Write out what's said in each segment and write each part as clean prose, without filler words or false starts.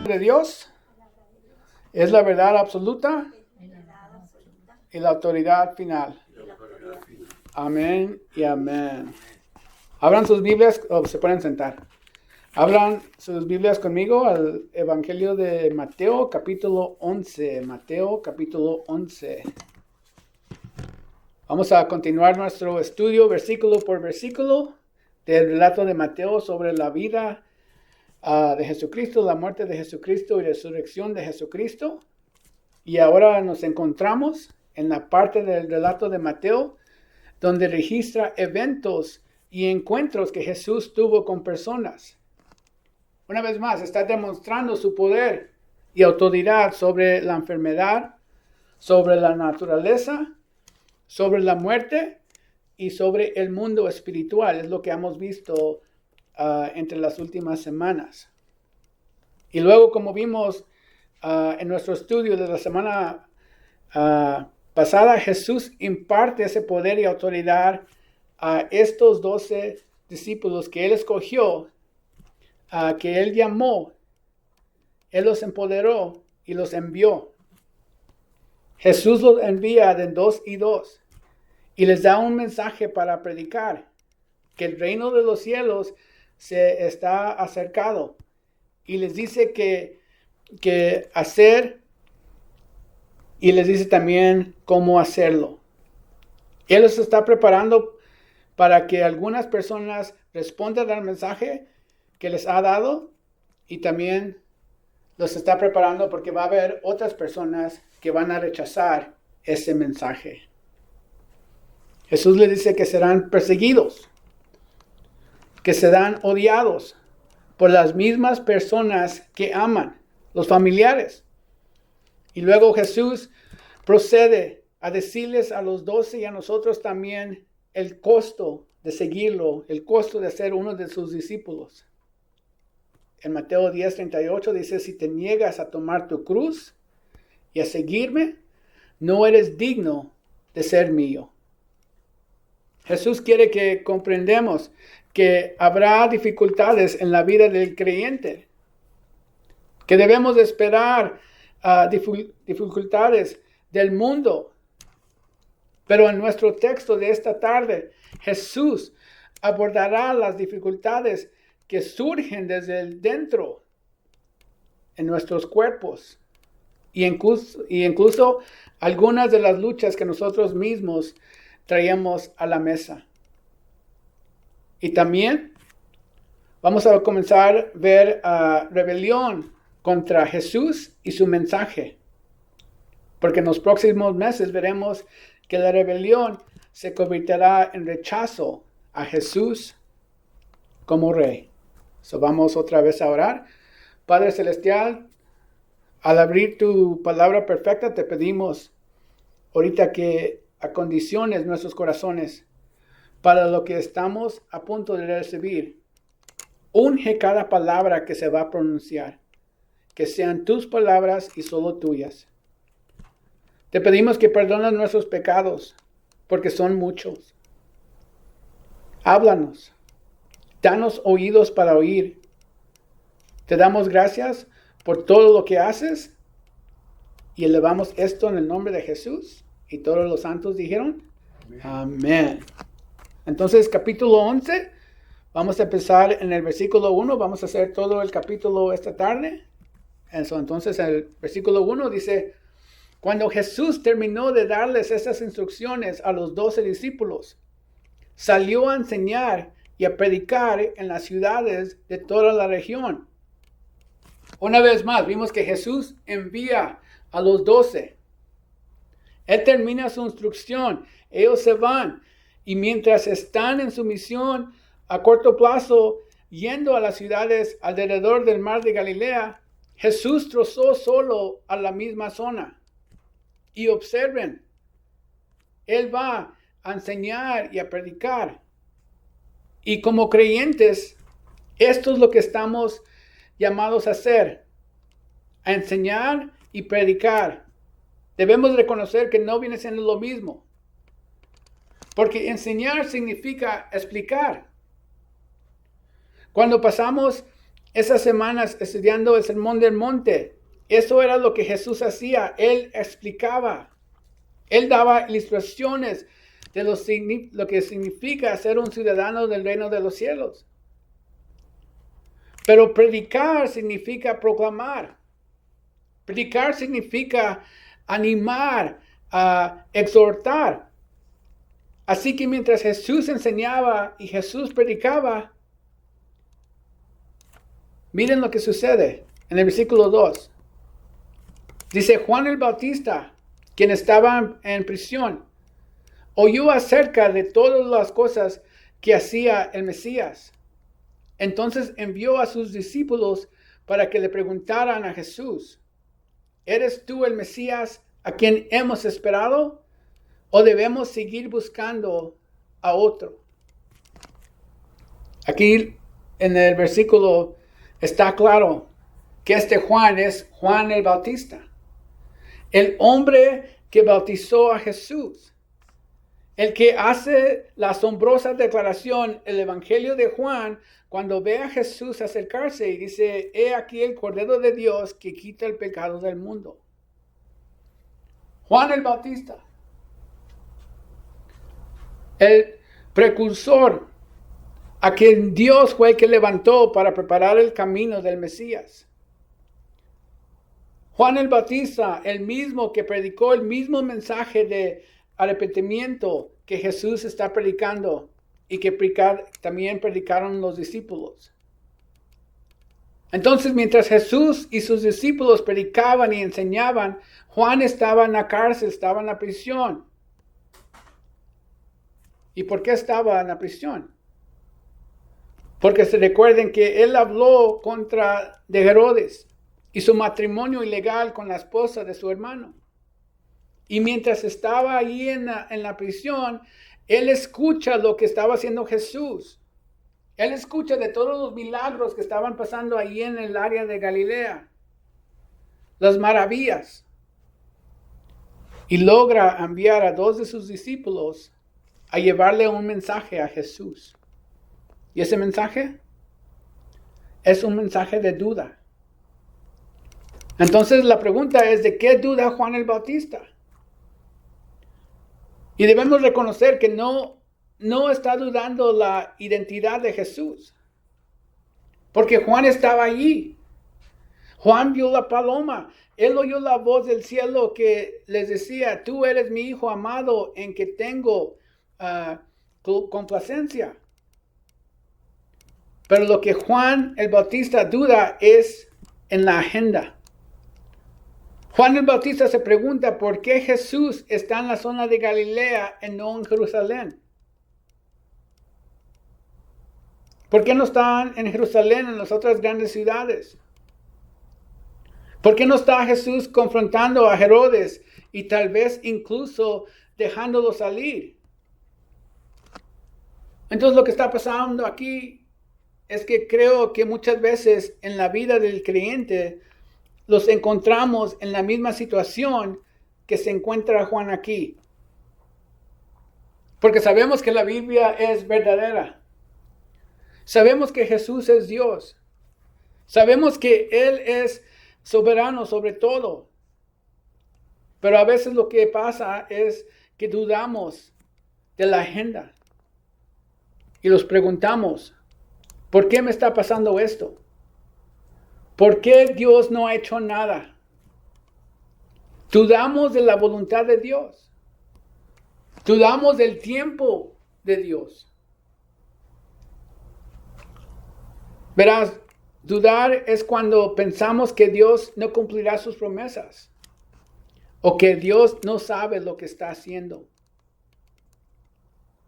de Dios es la verdad absoluta y la autoridad final. Amén y amén. Abran sus Biblias o se pueden sentar. Abran sus Biblias conmigo al Evangelio de Mateo capítulo 11. Mateo capítulo 11. Vamos a continuar nuestro estudio versículo por versículo del relato de Mateo sobre la vida de Jesucristo, la muerte de Jesucristo y la resurrección de Jesucristo. Y ahora nos encontramos en la parte del relato de Mateo donde registra eventos y encuentros que Jesús tuvo con personas. Una vez más, está demostrando su poder y autoridad sobre la enfermedad, sobre la naturaleza, sobre la muerte y sobre el mundo espiritual. Es lo que hemos visto entre las últimas semanas. Y luego, como vimos en nuestro estudio de la semana pasada, Jesús imparte ese poder y autoridad a estos 12 discípulos que Él escogió, que Él llamó, Él los empoderó y los envió. Jesús los envía de 2 y 2 y les da un mensaje para predicar, que el reino de los cielos se está acercado. Y les dice que hacer, y les dice también cómo hacerlo. Él los está preparando para que algunas personas respondan al mensaje que les ha dado, y también los está preparando porque va a haber otras personas que van a rechazar ese mensaje. Jesús les dice que serán perseguidos, que serán odiados por las mismas personas que aman, los familiares. Y luego Jesús procede a decirles a los 12 y a nosotros también el costo de seguirlo, el costo de ser uno de sus discípulos. En Mateo 10:38 dice: si te niegas a tomar tu cruz y a seguirme, no eres digno de ser mío. Jesús quiere que comprendamos que habrá dificultades en la vida del creyente, que debemos de esperar dificultades del mundo. Pero en nuestro texto de esta tarde, Jesús abordará las dificultades que surgen desde el dentro en nuestros cuerpos y incluso algunas de las luchas que nosotros mismos traemos a la mesa. Y también vamos a comenzar a ver rebelión contra Jesús y su mensaje. Porque en los próximos meses veremos que la rebelión se convertirá en rechazo a Jesús como Rey. So vamos otra vez a orar. Padre Celestial, al abrir tu palabra perfecta, te pedimos ahorita que acondiciones nuestros corazones para lo que estamos a punto de recibir. Unge cada palabra que se va a pronunciar, que sean tus palabras y solo tuyas. Te pedimos que perdones nuestros pecados, porque son muchos. Háblanos, danos oídos para oír. Te damos gracias por todo lo que haces y elevamos esto en el nombre de Jesús. Y todos los santos dijeron, amén. Entonces, capítulo 11, vamos a empezar en el versículo 1. Vamos a hacer todo el capítulo esta tarde. Entonces, el versículo 1 dice: cuando Jesús terminó de darles esas instrucciones a los 12 discípulos, salió a enseñar y a predicar en las ciudades de toda la región. Una vez más, vimos que Jesús envía a los 12. Él termina su instrucción, ellos se van, y mientras están en su misión a corto plazo, yendo a las ciudades alrededor del mar de Galilea, Jesús trozó solo a la misma zona. Y observen, Él va a enseñar y a predicar. Y como creyentes, esto es lo que estamos llamados a hacer, a enseñar y predicar. Debemos reconocer que no viene siendo lo mismo, porque enseñar significa explicar. Cuando pasamos esas semanas estudiando el Sermón del Monte. Eso era lo que Jesús hacía. Él explicaba. Él daba ilustraciones de lo que significa ser un ciudadano del reino de los cielos. Pero predicar significa proclamar. Predicar significa animar, exhortar. Así que mientras Jesús enseñaba y Jesús predicaba, miren lo que sucede en el versículo 2. Dice, Juan el Bautista, quien estaba en prisión, oyó acerca de todas las cosas que hacía el Mesías. Entonces envió a sus discípulos para que le preguntaran a Jesús, ¿eres tú el Mesías a quien hemos esperado? ¿O debemos seguir buscando a otro? Aquí en el versículo está claro que este Juan es Juan el Bautista, el hombre que bautizó a Jesús, el que hace la asombrosa declaración, el Evangelio de Juan, cuando ve a Jesús acercarse y dice, he aquí el Cordero de Dios que quita el pecado del mundo. Juan el Bautista, el precursor a quien Dios fue el que levantó para preparar el camino del Mesías. Juan el Bautista, el mismo que predicó el mismo mensaje de arrepentimiento que Jesús está predicando y que también predicaron los discípulos. Entonces, mientras Jesús y sus discípulos predicaban y enseñaban, Juan estaba en la cárcel, estaba en la prisión. ¿Y por qué estaba en la prisión? Porque se recuerden que él habló contra de Herodes y su matrimonio ilegal con la esposa de su hermano. Y mientras estaba ahí en la prisión, él escucha lo que estaba haciendo Jesús. Él escucha de todos los milagros que estaban pasando ahí en el área de Galilea. Las maravillas. Y logra enviar a 2 de sus discípulos a llevarle un mensaje a Jesús. ¿Y ese mensaje? Es un mensaje de duda. Entonces la pregunta es, ¿de qué duda Juan el Bautista? Y debemos reconocer que no está dudando la identidad de Jesús. Porque Juan estaba allí. Juan vio la paloma. Él oyó la voz del cielo que les decía, tú eres mi hijo amado en que tengo complacencia. Pero lo que Juan el Bautista duda es en la agenda. Juan el Bautista se pregunta por qué Jesús está en la zona de Galilea y no en Jerusalén. ¿Por qué no están en Jerusalén, en las otras grandes ciudades? ¿Por qué no está Jesús confrontando a Herodes y tal vez incluso dejándolo salir? Entonces lo que está pasando aquí es que creo que muchas veces en la vida del creyente los encontramos en la misma situación que se encuentra Juan aquí. Porque sabemos que la Biblia es verdadera. Sabemos que Jesús es Dios. Sabemos que Él es soberano sobre todo. Pero a veces lo que pasa es que dudamos de la agenda. Y nos preguntamos, ¿por qué me está pasando esto? ¿Por qué Dios no ha hecho nada? Dudamos de la voluntad de Dios. Dudamos del tiempo de Dios. Verás, dudar es cuando pensamos que Dios no cumplirá sus promesas o que Dios no sabe lo que está haciendo.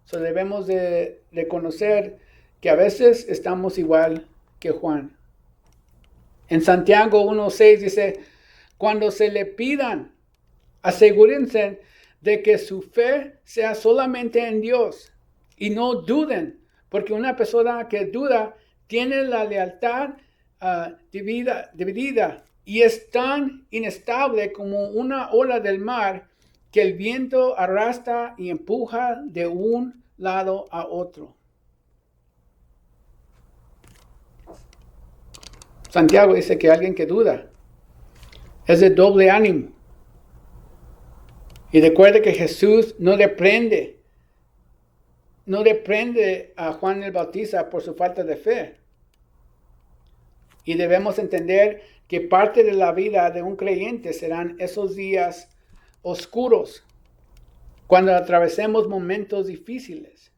So debemos de reconocer que a veces estamos igual que Juan. En Santiago 1:6 dice, cuando se le pidan, asegúrense de que su fe sea solamente en Dios y no duden, porque una persona que duda tiene la lealtad dividida y es tan inestable como una ola del mar que el viento arrastra y empuja de un lado a otro. Santiago dice que alguien que duda es de doble ánimo. Y recuerde que Jesús no reprende a Juan el Bautista por su falta de fe. Y debemos entender que parte de la vida de un creyente serán esos días oscuros, cuando atravesemos momentos difíciles.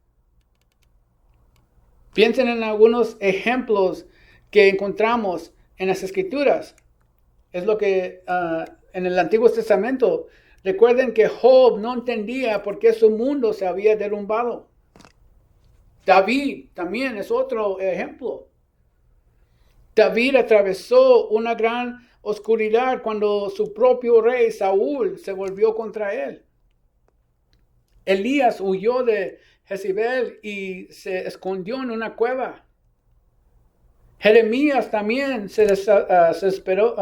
Piensen en algunos ejemplos que encontramos en las Escrituras. Es lo que en el Antiguo Testamento. Recuerden que Job no entendía por qué su mundo se había derrumbado. David también es otro ejemplo. David atravesó una gran oscuridad cuando su propio rey Saúl se volvió contra él. Elías huyó de Jezebel y se escondió en una cueva. Jeremías también se desesperó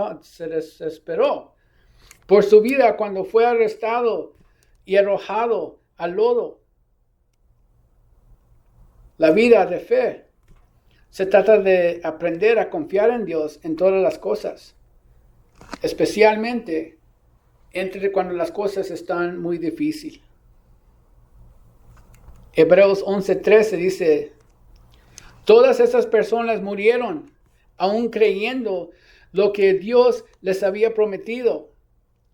por su vida cuando fue arrestado y arrojado al lodo. La vida de fe se trata de aprender a confiar en Dios en todas las cosas, especialmente entre cuando las cosas están muy difíciles. Hebreos 11:13 dice: todas esas personas murieron aún creyendo lo que Dios les había prometido.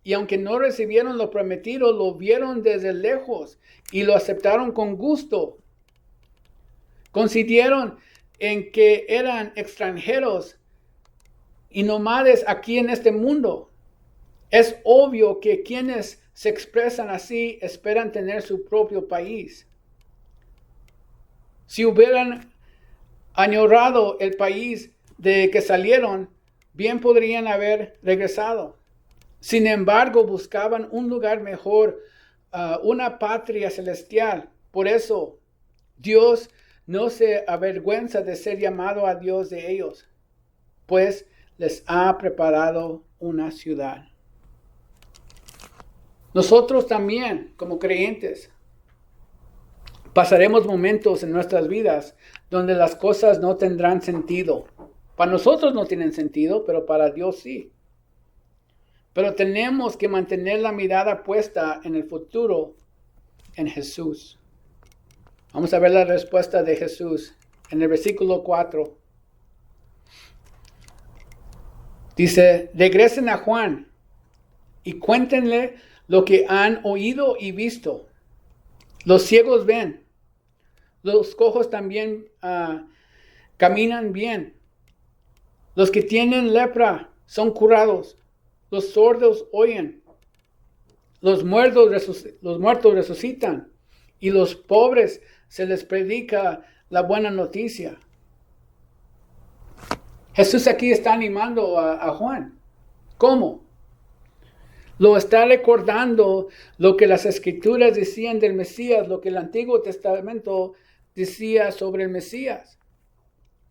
Y aunque no recibieron lo prometido, lo vieron desde lejos y lo aceptaron con gusto. Consideraron en que eran extranjeros y nómades aquí en este mundo. Es obvio que quienes se expresan así esperan tener su propio país. Si hubieran añorado el país de que salieron, bien podrían haber regresado. Sin embargo, buscaban un lugar mejor, una patria celestial. Por eso, Dios no se avergüenza de ser llamado a Dios de ellos, pues les ha preparado una ciudad. Nosotros también, como creyentes, pasaremos momentos en nuestras vidas donde las cosas no tendrán sentido. Para nosotros no tienen sentido, pero para Dios sí. Pero tenemos que mantener la mirada puesta en el futuro, en Jesús. Vamos a ver la respuesta de Jesús en el versículo 4. Dice: regresen a Juan y cuéntenle lo que han oído y visto. Los ciegos ven, los cojos también caminan bien. Los que tienen lepra son curados. Los sordos oyen. Los muertos resucitan. Y los pobres se les predica la buena noticia. Jesús aquí está animando a Juan. ¿Cómo? Lo está recordando lo que las Escrituras decían del Mesías, lo que el Antiguo Testamento decía sobre el Mesías.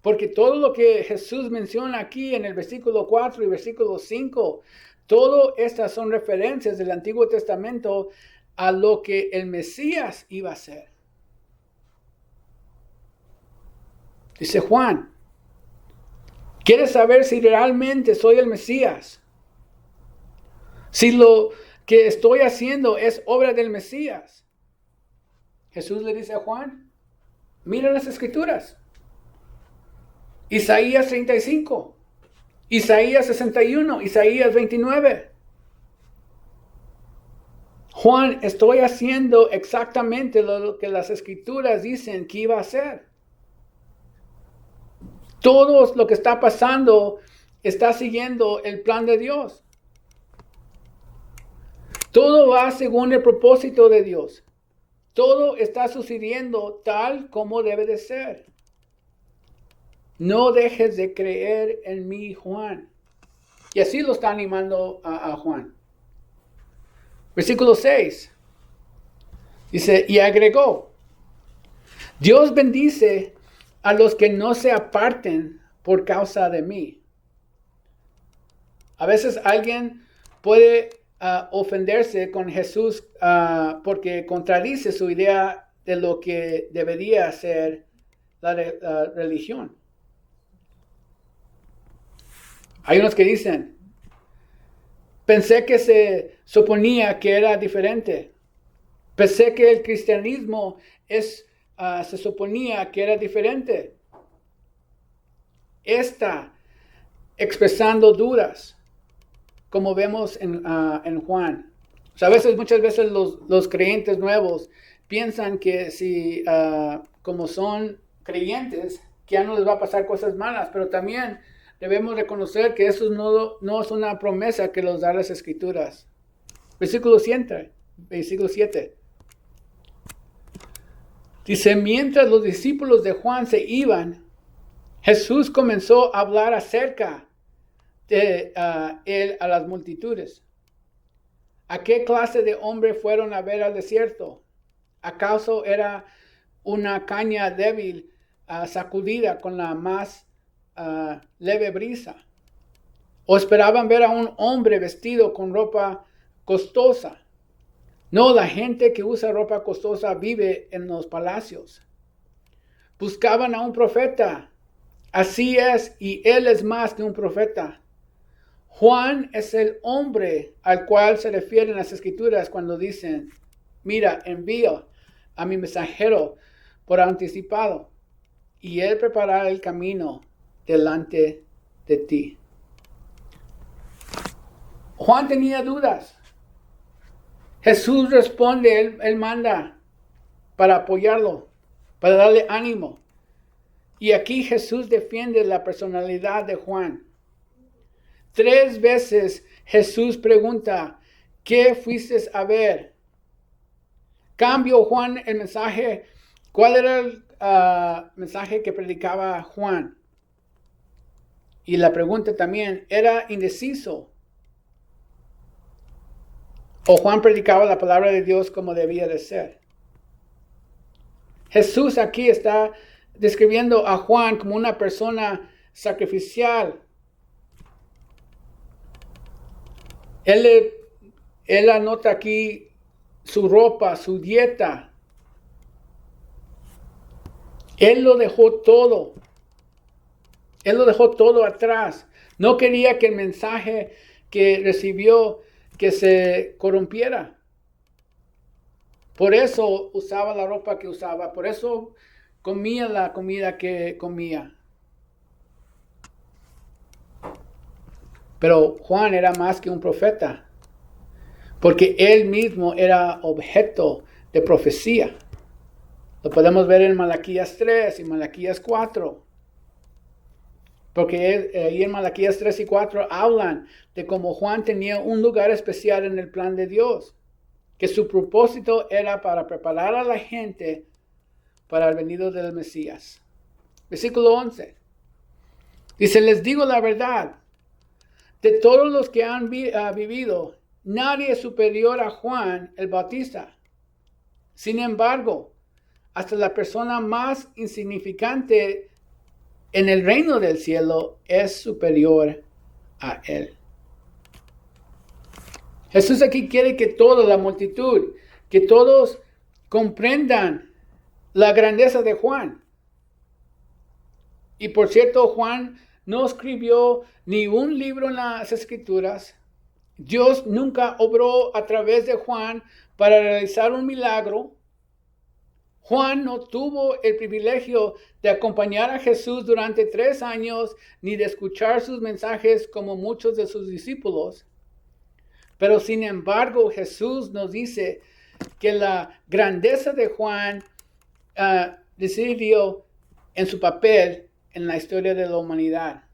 Porque todo lo que Jesús menciona aquí en el versículo 4 y versículo 5, todas estas son referencias del Antiguo Testamento a lo que el Mesías iba a hacer. Dice Juan: ¿quieres saber si realmente soy el Mesías? Si lo que estoy haciendo es obra del Mesías. Jesús le dice a Juan: mira las Escrituras. Isaías 35, Isaías 61, Isaías 29. Juan, estoy haciendo exactamente lo que las Escrituras dicen que iba a hacer. Todo lo que está pasando está siguiendo el plan de Dios. Todo va según el propósito de Dios. Todo está sucediendo tal como debe de ser. No dejes de creer en mí, Juan. Y así lo está animando a Juan. Versículo 6. Dice: y agregó: Dios bendice a los que no se aparten por causa de mí. A veces alguien puede ofenderse con Jesús porque contradice su idea de lo que debería ser la religión. Hay unos que dicen, pensé que se suponía que era diferente. Pensé que el cristianismo se suponía que era diferente. Está expresando dudas, como vemos en Juan. O sea, muchas veces los creyentes nuevos piensan que si como son creyentes, que ya no les va a pasar cosas malas, pero también debemos reconocer que eso no es una promesa que nos da las Escrituras. Versículo 7. Dice, mientras los discípulos de Juan se iban, Jesús comenzó a hablar acerca de él a las multitudes. ¿A qué clase de hombre fueron a ver al desierto? ¿Acaso era una caña débil sacudida con la más leve brisa? ¿O esperaban ver a un hombre vestido con ropa costosa? No, la gente que usa ropa costosa vive en los palacios. Buscaban a un profeta. Así es, y él es más que un profeta. Juan es el hombre al cual se refieren las Escrituras cuando dicen, mira, envío a mi mensajero por anticipado, y él preparará el camino delante de ti. Juan tenía dudas. Jesús responde, él manda para apoyarlo, para darle ánimo. Y aquí Jesús defiende la personalidad de Juan. 3 veces Jesús pregunta, ¿qué fuiste a ver? Cambió Juan el mensaje. ¿Cuál era el mensaje que predicaba Juan? Y la pregunta también, ¿era indeciso? ¿O Juan predicaba la palabra de Dios como debía de ser? Jesús aquí está describiendo a Juan como una persona sacrificial. Él anota aquí su ropa, su dieta. Él lo dejó todo. Él lo dejó todo atrás. No quería que el mensaje que recibió que se corrompiera. Por eso usaba la ropa que usaba. Por eso comía la comida que comía. Pero Juan era más que un profeta, porque él mismo era objeto de profecía. Lo podemos ver en Malaquías 3 y Malaquías 4. Porque ahí en Malaquías 3 y 4 hablan de cómo Juan tenía un lugar especial en el plan de Dios. Que su propósito era para preparar a la gente para el venido del Mesías. Versículo 11. Dice, les digo la verdad. De todos los que han vivido, nadie es superior a Juan el Bautista. Sin embargo, hasta la persona más insignificante en el reino del cielo es superior a él. Jesús aquí quiere que toda la multitud, que todos comprendan la grandeza de Juan. Y por cierto, Juan no escribió ni un libro en las Escrituras. Dios nunca obró a través de Juan para realizar un milagro. Juan no tuvo el privilegio de acompañar a Jesús durante 3 años, ni de escuchar sus mensajes como muchos de sus discípulos. Pero sin embargo, Jesús nos dice que la grandeza de Juan decidió en su papel en la historia de la humanidad.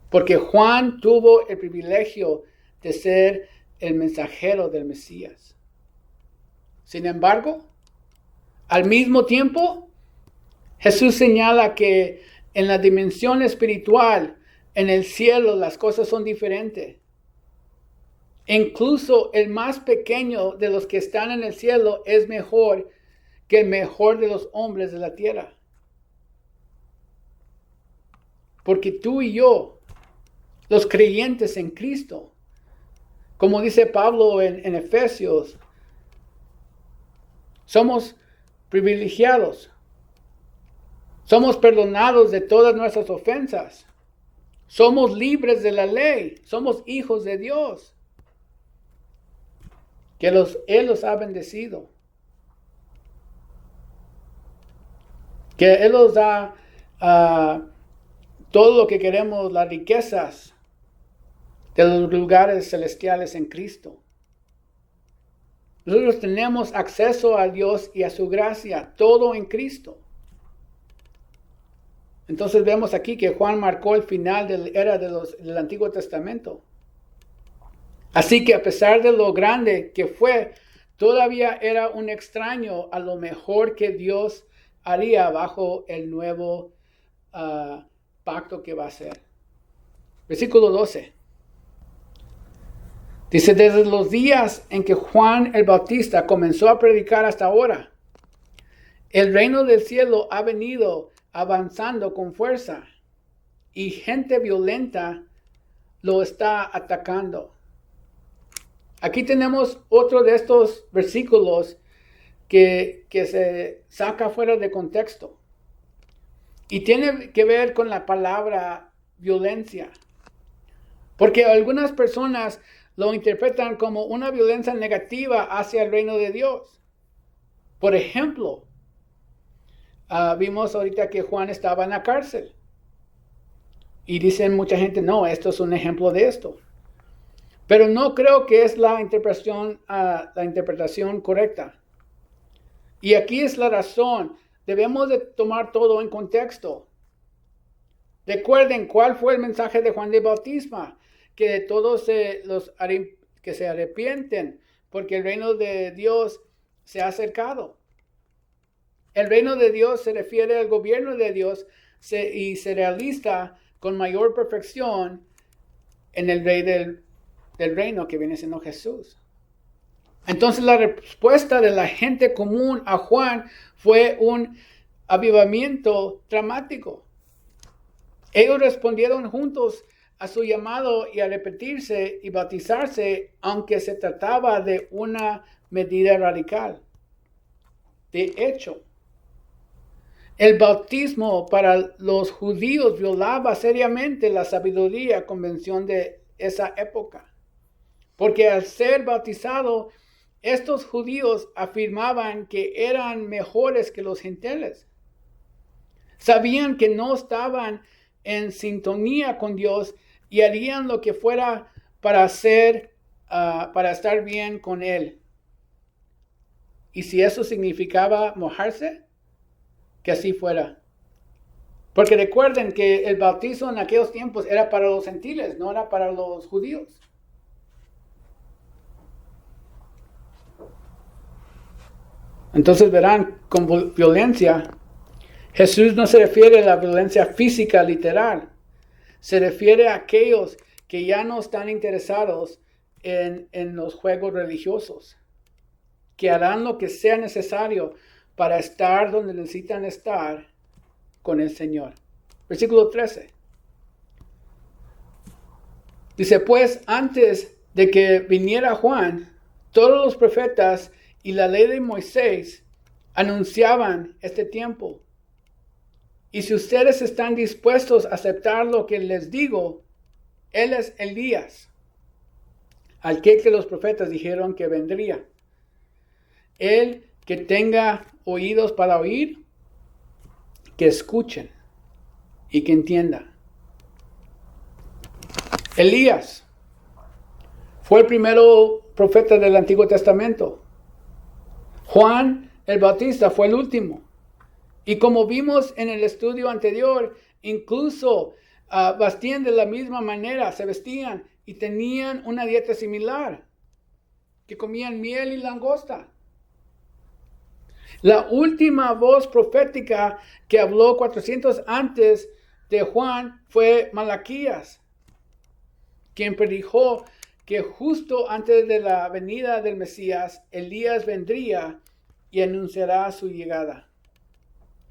Porque Juan tuvo el privilegio de ser el mensajero del Mesías. Sin embargo, al mismo tiempo, Jesús señala que en la dimensión espiritual, en el cielo, las cosas son diferentes. Incluso el más pequeño de los que están en el cielo es mejor que el mejor de los hombres de la tierra. Porque tú y yo, los creyentes en Cristo, como dice Pablo en Efesios, somos privilegiados. Somos perdonados de todas nuestras ofensas. Somos libres de la ley. Somos hijos de Dios. Que Él los ha bendecido. Que Él nos da todo lo que queremos, las riquezas de los lugares celestiales en Cristo. Nosotros tenemos acceso a Dios y a su gracia, todo en Cristo. Entonces vemos aquí que Juan marcó el final de la era del Antiguo Testamento. Así que a pesar de lo grande que fue, todavía era un extraño a lo mejor que Dios haría bajo el nuevo pacto que va a ser. Versículo 12. Dice, desde los días en que Juan el Bautista comenzó a predicar hasta ahora, el reino del cielo ha venido avanzando con fuerza y gente violenta lo está atacando. Aquí tenemos otro de estos versículos que se saca fuera de contexto. Y tiene que ver con la palabra violencia. Porque algunas personas lo interpretan como una violencia negativa hacia el reino de Dios. Por ejemplo, vimos ahorita que Juan estaba en la cárcel. Y dicen mucha gente, no, esto es un ejemplo de esto. Pero no creo que es la interpretación correcta. Y aquí es la razón. Debemos de tomar todo en contexto. Recuerden cuál fue el mensaje de Juan de Bautista. Que todos que se arrepienten porque el reino de Dios se ha acercado. El reino de Dios se refiere al gobierno de Dios y se realiza con mayor perfección en el rey del reino que viene siendo Jesús. Entonces la respuesta de la gente común a Juan fue un avivamiento dramático. Ellos respondieron juntos a su llamado y a repetirse y bautizarse, aunque se trataba de una medida radical. De hecho, el bautismo para los judíos violaba seriamente la sabiduría convención de esa época. Porque al ser bautizado, estos judíos afirmaban que eran mejores que los gentiles. Sabían que no estaban en sintonía con Dios y harían lo que fuera para estar bien con Él. Y si eso significaba mojarse, que así fuera. Porque recuerden que el bautizo en aquellos tiempos era para los gentiles, no era para los judíos. Entonces verán, con violencia, Jesús no se refiere a la violencia física literal. Se refiere a aquellos que ya no están interesados en los juegos religiosos, que harán lo que sea necesario para estar donde necesitan estar con el Señor. Versículo 13. Dice, pues antes de que viniera Juan, todos los profetas y la ley de Moisés anunciaban este tiempo. Y si ustedes están dispuestos a aceptar lo que les digo, Él es Elías, al que los profetas dijeron que vendría. El que tenga oídos para oír, que escuchen y que entienda. Elías fue el primero profeta del Antiguo Testamento. Juan el Bautista fue el último. Y como vimos en el estudio anterior, incluso vestían de la misma manera, se vestían y tenían una dieta similar, que comían miel y langosta. La última voz profética que habló 400 antes de Juan fue Malaquías, quien predijo que justo antes de la venida del Mesías, Elías vendría y anunciará su llegada.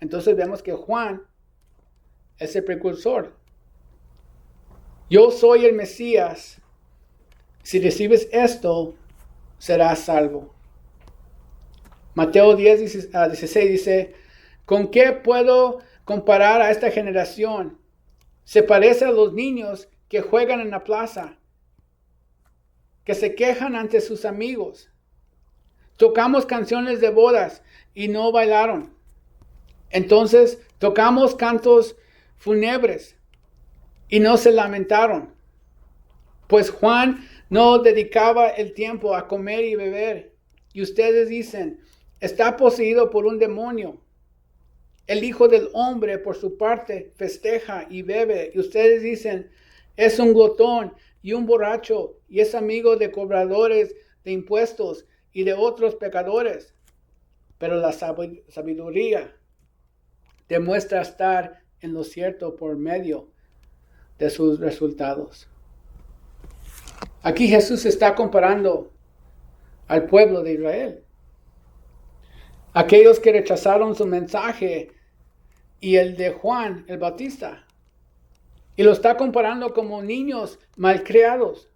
Entonces vemos que Juan es el precursor. Yo soy el Mesías. Si recibes esto, serás salvo. Mateo 10:16 dice, ¿con qué puedo comparar a esta generación? Se parece a los niños que juegan en la plaza, que se quejan ante sus amigos. Tocamos canciones de bodas y no bailaron. Entonces tocamos cantos fúnebres y no se lamentaron. Pues Juan no dedicaba el tiempo a comer y beber. Y ustedes dicen, está poseído por un demonio. El Hijo del Hombre, por su parte, festeja y bebe. Y ustedes dicen, es un glotón y un borracho y es amigo de cobradores de impuestos y de otros pecadores. Pero la sabiduría demuestra estar en lo cierto por medio de sus resultados. Aquí Jesús está comparando al pueblo de Israel. Aquellos que rechazaron su mensaje y el de Juan el Bautista. Y lo está comparando como niños malcriados.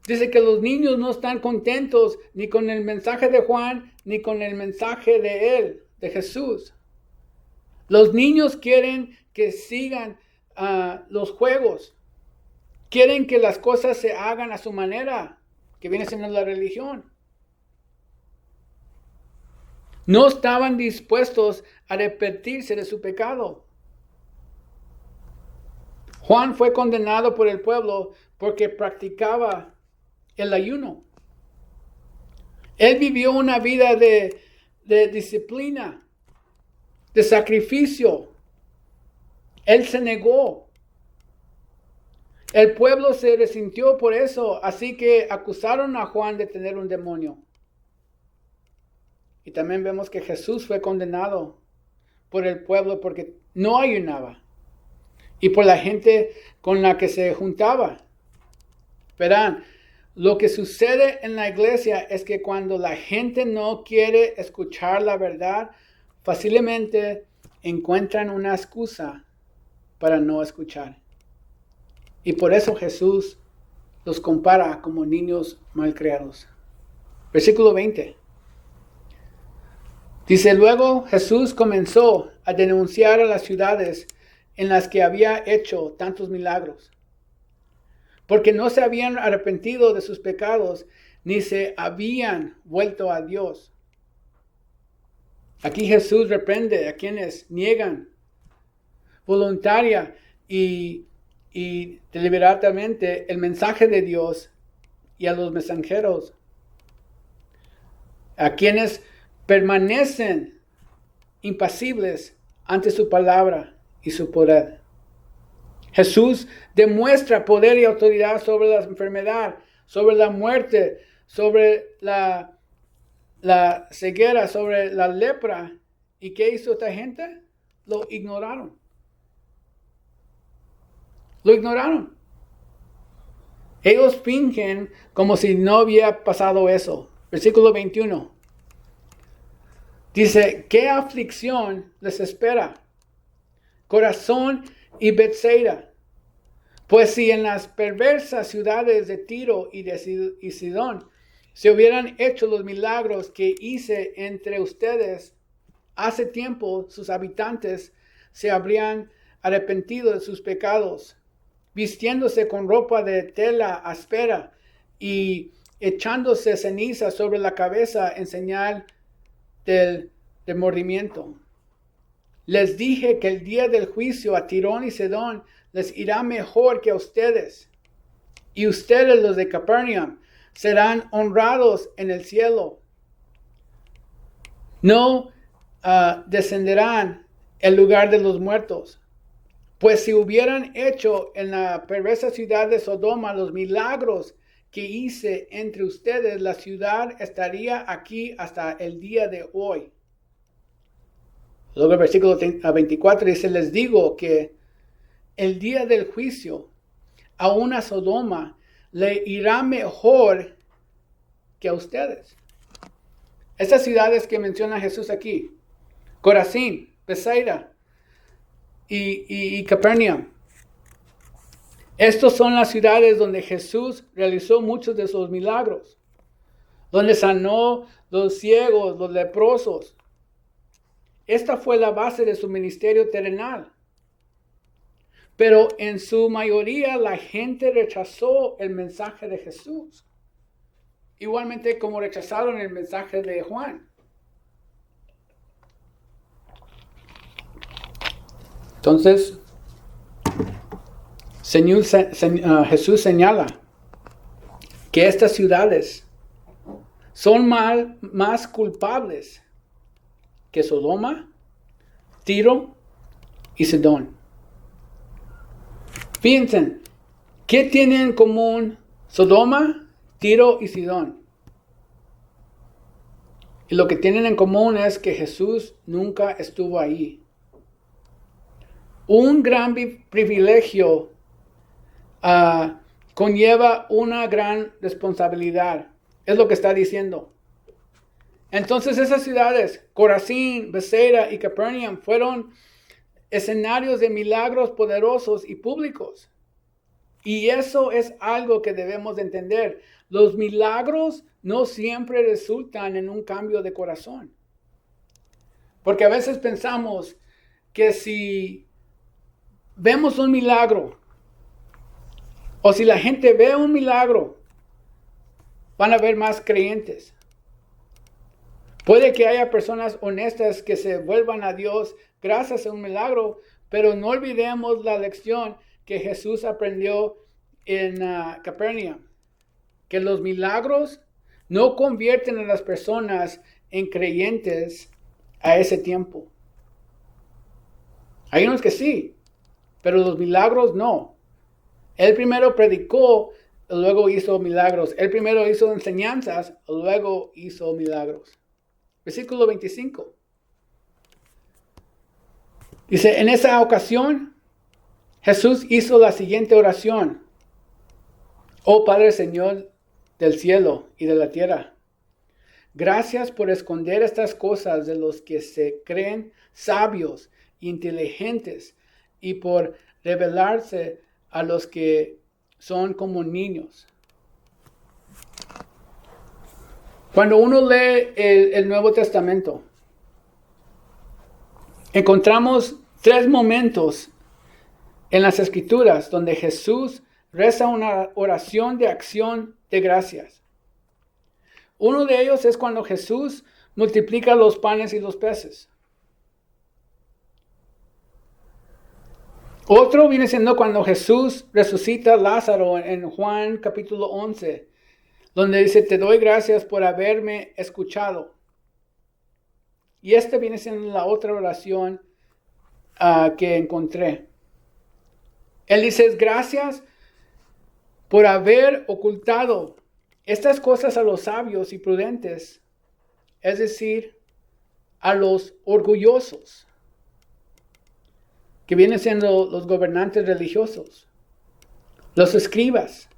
Dice que los niños no están contentos ni con el mensaje de Juan ni con el mensaje de él, de Jesús. Los niños quieren que sigan los juegos. Quieren que las cosas se hagan a su manera, que viene siendo la religión. No estaban dispuestos a arrepentirse de su pecado. Juan fue condenado por el pueblo porque practicaba el ayuno. Él vivió una vida de disciplina, de sacrificio. Él se negó. El pueblo se resintió por eso, así que acusaron a Juan de tener un demonio. Y también vemos que Jesús fue condenado por el pueblo porque no ayunaba. Y por la gente con la que se juntaba. Verán, lo que sucede en la iglesia es que cuando la gente no quiere escuchar la verdad, fácilmente encuentran una excusa para no escuchar. Y por eso Jesús los compara como niños malcriados. Versículo 20. Dice, luego Jesús comenzó a denunciar a las ciudades en las que había hecho tantos milagros, porque no se habían arrepentido de sus pecados, ni se habían vuelto a Dios. Aquí Jesús reprende a quienes niegan voluntaria y deliberadamente el mensaje de Dios y a los mensajeros, a quienes permanecen impasibles ante su palabra y su poder. Jesús demuestra poder y autoridad sobre la enfermedad, sobre la muerte, sobre la ceguera, sobre la lepra. ¿Y qué hizo esta gente? Lo ignoraron. Lo ignoraron. Ellos fingen como si no había pasado eso. Versículo 21. Dice, ¿qué aflicción les espera? Corazón y Betsaida. Pues si en las perversas ciudades de Tiro y Sidón se hubieran hecho los milagros que hice entre ustedes, hace tiempo sus habitantes se habrían arrepentido de sus pecados, vistiéndose con ropa de tela áspera y echándose ceniza sobre la cabeza en señal del remordimiento. Les dije que el día del juicio a Tirón y Sidón les irá mejor que a ustedes. Y ustedes, los de Capernaum, serán honrados en el cielo. No descenderán el lugar de los muertos. Pues si hubieran hecho en la perversa ciudad de Sodoma los milagros que hice entre ustedes, la ciudad estaría aquí hasta el día de hoy. Luego el versículo 24 dice, les digo que el día del juicio a una Sodoma le irá mejor que a ustedes. Estas ciudades que menciona Jesús aquí, Corazín, Betsaida y Capernaum. Estas son las ciudades donde Jesús realizó muchos de sus milagros, donde sanó los ciegos, los leprosos. Esta fue la base de su ministerio terrenal. Pero en su mayoría la gente rechazó el mensaje de Jesús. Igualmente como rechazaron el mensaje de Juan. Entonces, Jesús señala que estas ciudades son más culpables que Sodoma, Tiro y Sidón. Fíjense, ¿qué tienen en común Sodoma, Tiro y Sidón? Y lo que tienen en común es que Jesús nunca estuvo ahí. Un gran privilegio conlleva una gran responsabilidad. Es lo que está diciendo. Entonces esas ciudades, Corazín, Bethsaida y Capernaum, fueron escenarios de milagros poderosos y públicos. Y eso es algo que debemos de entender. Los milagros no siempre resultan en un cambio de corazón. Porque a veces pensamos que si vemos un milagro, o si la gente ve un milagro, van a haber más creyentes. Puede que haya personas honestas que se vuelvan a Dios gracias a un milagro, pero no olvidemos la lección que Jesús aprendió en Capernaum, que los milagros no convierten a las personas en creyentes a ese tiempo. Hay unos que sí, pero los milagros no. Él primero predicó, luego hizo milagros. Él primero hizo enseñanzas, luego hizo milagros. Versículo 25. Dice, en esa ocasión, Jesús hizo la siguiente oración. Oh Padre Señor del cielo y de la tierra, gracias por esconder estas cosas de los que se creen sabios e inteligentes y por revelarse a los que son como niños. Cuando uno lee el Nuevo Testamento, encontramos 3 momentos en las Escrituras donde Jesús reza una oración de acción de gracias. Uno de ellos es cuando Jesús multiplica los panes y los peces. Otro viene siendo cuando Jesús resucita a Lázaro en Juan capítulo 11, donde dice, te doy gracias por haberme escuchado. Y este viene siendo la otra oración que encontré. Él dice, gracias por haber ocultado estas cosas a los sabios y prudentes, es decir, a los orgullosos, que vienen siendo los gobernantes religiosos, los escribas,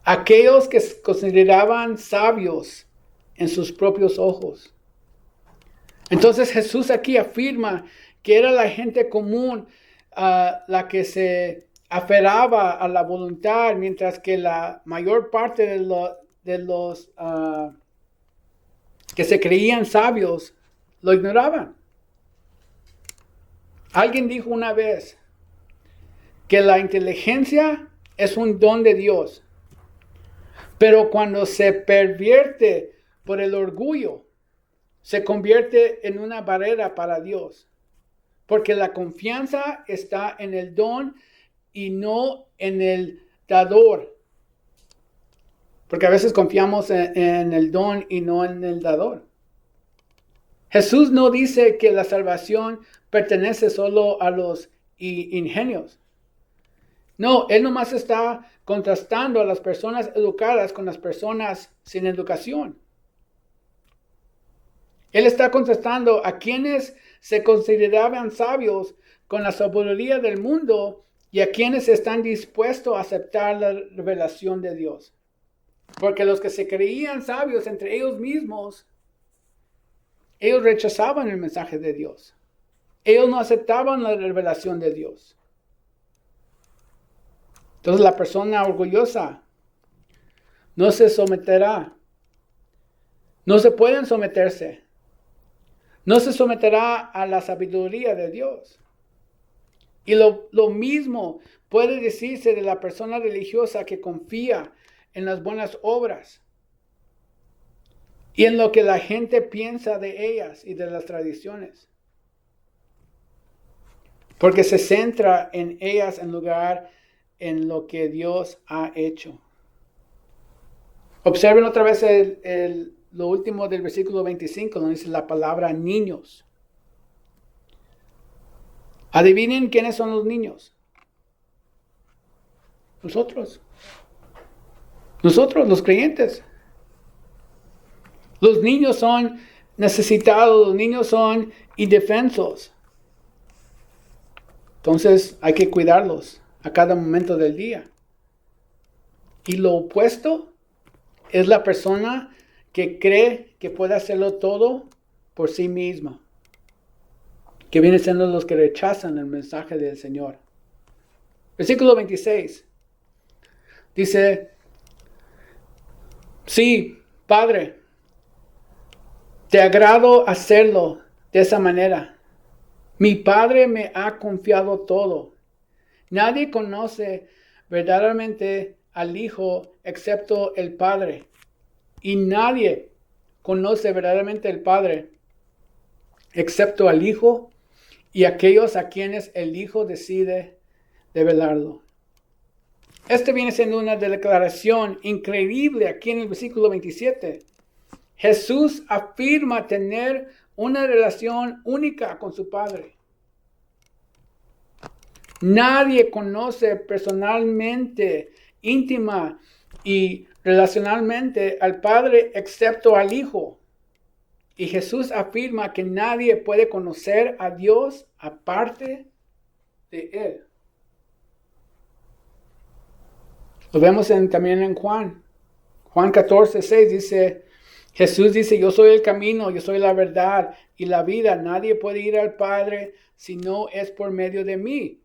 aquellos que se consideraban sabios en sus propios ojos. Entonces Jesús aquí afirma que era la gente común la que se aferraba a la voluntad, mientras que la mayor parte de los que se creían sabios lo ignoraban. Alguien dijo una vez que la inteligencia es un don de Dios, pero cuando se pervierte por el orgullo, se convierte en una barrera para Dios, porque la confianza está en el don y no en el dador. Porque a veces confiamos en el don y no en el dador. Jesús no dice que la salvación pertenece solo a los ingenios. No, Él nomás está contrastando a las personas educadas con las personas sin educación. Él está contrastando a quienes se consideraban sabios con la sabiduría del mundo y a quienes están dispuestos a aceptar la revelación de Dios. Porque los que se creían sabios entre ellos mismos, ellos rechazaban el mensaje de Dios. Ellos no aceptaban la revelación de Dios. Entonces la persona orgullosa no se someterá. No se pueden someterse. No se someterá a la sabiduría de Dios. Y lo mismo puede decirse de la persona religiosa que confía en las buenas obras y en lo que la gente piensa de ellas y de las tradiciones. Porque se centra en ellas en lugar en lo que Dios ha hecho. Observen otra vez lo último del versículo 25, donde dice la palabra niños. Adivinen quiénes son los niños. Nosotros, los creyentes. Los niños son necesitados, los niños son indefensos. Entonces hay que cuidarlos a cada momento del día. Y lo opuesto es la persona que cree que puede hacerlo todo por sí misma, que vienen siendo los que rechazan el mensaje del Señor. Versículo 26 dice, sí, Padre, te agrado hacerlo de esa manera. Mi Padre me ha confiado todo. Nadie conoce verdaderamente al Hijo excepto el Padre. Y nadie conoce verdaderamente al Padre excepto al Hijo y aquellos a quienes el Hijo decide revelarlo. Este viene siendo una declaración increíble aquí en el versículo 27. Jesús afirma tener una relación única con su Padre. Nadie conoce personalmente, íntima y relacionalmente al Padre excepto al Hijo. Y Jesús afirma que nadie puede conocer a Dios aparte de Él. Lo vemos también en Juan. Juan 14:6 dice, Jesús dice, yo soy el camino, yo soy la verdad y la vida. Nadie puede ir al Padre si no es por medio de mí.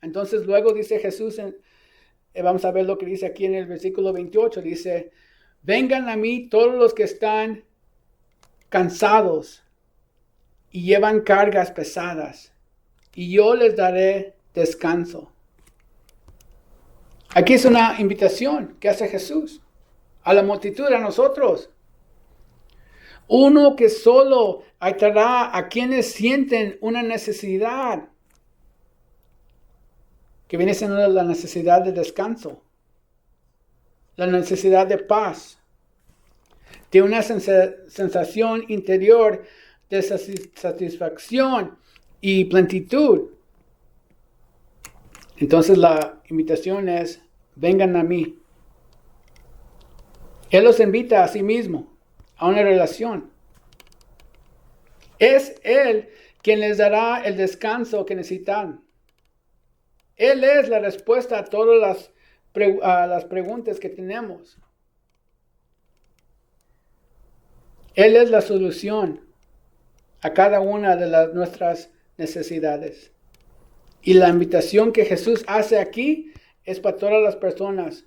Entonces luego dice Jesús, vamos a ver lo que dice aquí en el versículo 28, dice, vengan a mí todos los que están cansados y llevan cargas pesadas, y yo les daré descanso. Aquí es una invitación que hace Jesús a la multitud, a nosotros. Uno que solo ayudará a quienes sienten una necesidad, que viene siendo la necesidad de descanso, la necesidad de paz, de una sensación interior de satisfacción y plenitud. Entonces la invitación es, vengan a mí. Él los invita a sí mismo, a una relación. Es Él quien les dará el descanso que necesitan. Él es la respuesta a todas las preguntas que tenemos. Él es la solución a cada una de nuestras necesidades. Y la invitación que Jesús hace aquí es para todas las personas,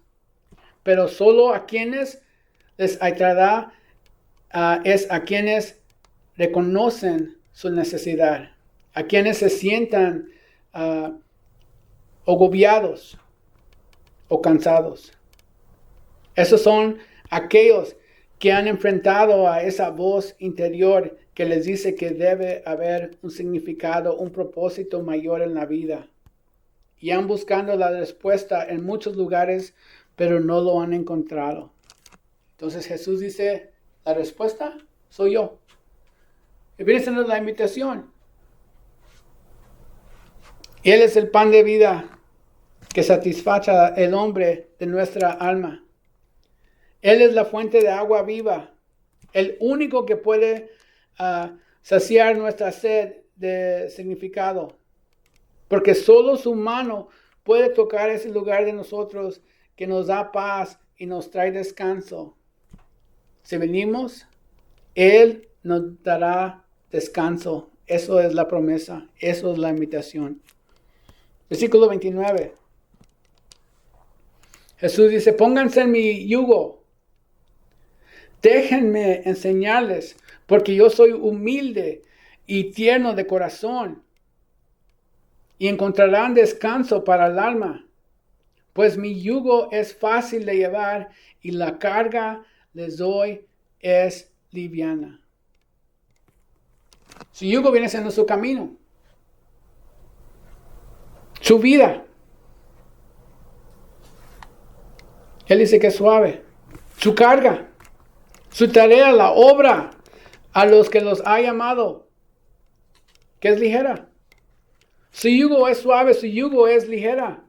pero solo a quienes les ayudará es a quienes reconocen su necesidad, a quienes se sientan agobiados o cansados. Esos son aquellos que han enfrentado a esa voz interior que les dice que debe haber un significado, un propósito mayor en la vida. Y han buscado la respuesta en muchos lugares, pero no lo han encontrado. Entonces Jesús dice, la respuesta soy yo. Y viene siendo la invitación. Él es el pan de vida que satisface el hombre de nuestra alma. Él es la fuente de agua viva, el único que puede saciar nuestra sed de significado. Porque solo su mano puede tocar ese lugar de nosotros que nos da paz y nos trae descanso. Si venimos, Él nos dará descanso. Eso es la promesa, eso es la invitación. Versículo 29. Jesús dice, pónganse en mi yugo. Déjenme enseñarles, porque yo soy humilde y tierno de corazón. y encontrarán descanso para el alma, pues mi yugo es fácil de llevar y la carga les doy es liviana. Su yugo viene siendo su camino, su vida. Él dice que es suave. Su carga, su tarea, la obra a los que los ha llamado, que es ligera. Su yugo es suave, su yugo es ligera.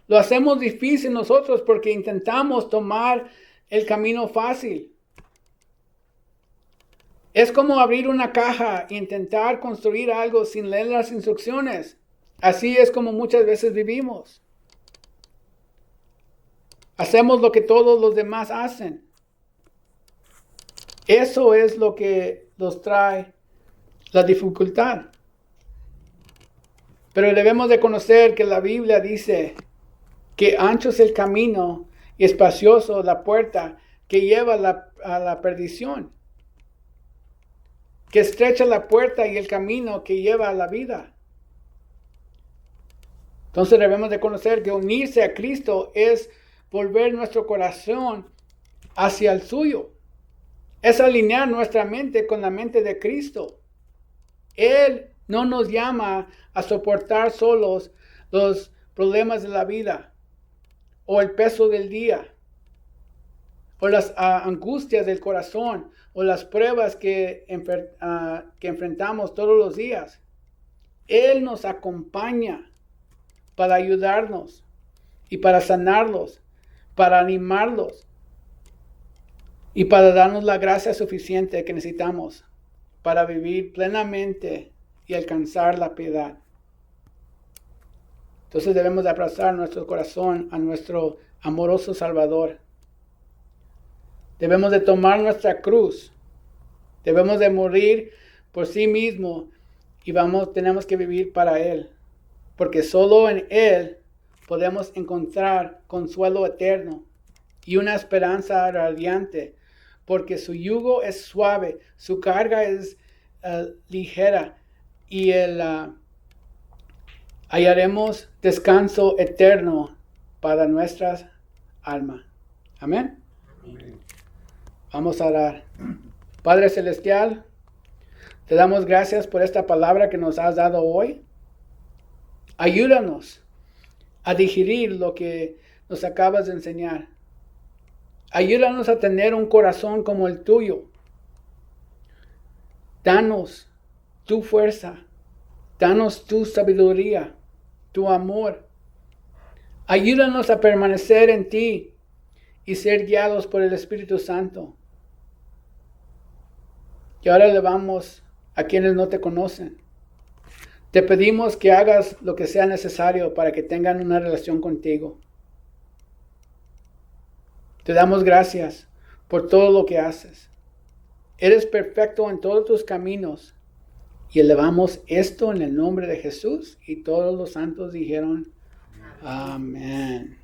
Lo hacemos difícil nosotros porque intentamos tomar el camino fácil. Es como abrir una caja e intentar construir algo sin leer las instrucciones. Así es como muchas veces vivimos. Hacemos lo que todos los demás hacen. Eso es lo que nos trae la dificultad. Pero debemos de conocer que la Biblia dice que ancho es el camino y espacioso la puerta que lleva a la perdición. Que estrecha la puerta y el camino que lleva a la vida. Entonces debemos de conocer que unirse a Cristo es volver nuestro corazón hacia el suyo. Es alinear nuestra mente con la mente de Cristo. Él no nos llama a soportar solos los problemas de la vida, o el peso del día, o las angustias del corazón, o las pruebas que enfrentamos todos los días. Él nos acompaña para ayudarnos y para sanarlos, para animarlos y para darnos la gracia suficiente que necesitamos para vivir plenamente y alcanzar la piedad. Entonces debemos de abrazar nuestro corazón a nuestro amoroso Salvador. Debemos de tomar nuestra cruz. Debemos de morir por sí mismo y tenemos que vivir para Él. Porque solo en Él podemos encontrar consuelo eterno y una esperanza radiante. Porque su yugo es suave, su carga es ligera y hallaremos descanso eterno para nuestras almas. Amén. Amén. Vamos a orar. Padre Celestial, te damos gracias por esta palabra que nos has dado hoy. Ayúdanos a digerir lo que nos acabas de enseñar. Ayúdanos a tener un corazón como el tuyo. Danos tu fuerza. Danos tu sabiduría, tu amor. Ayúdanos a permanecer en ti y ser guiados por el Espíritu Santo. Y ahora le vamos a quienes no te conocen. Te pedimos que hagas lo que sea necesario para que tengan una relación contigo. Te damos gracias por todo lo que haces. Eres perfecto en todos tus caminos. Y elevamos esto en el nombre de Jesús. Y todos los santos dijeron, amén.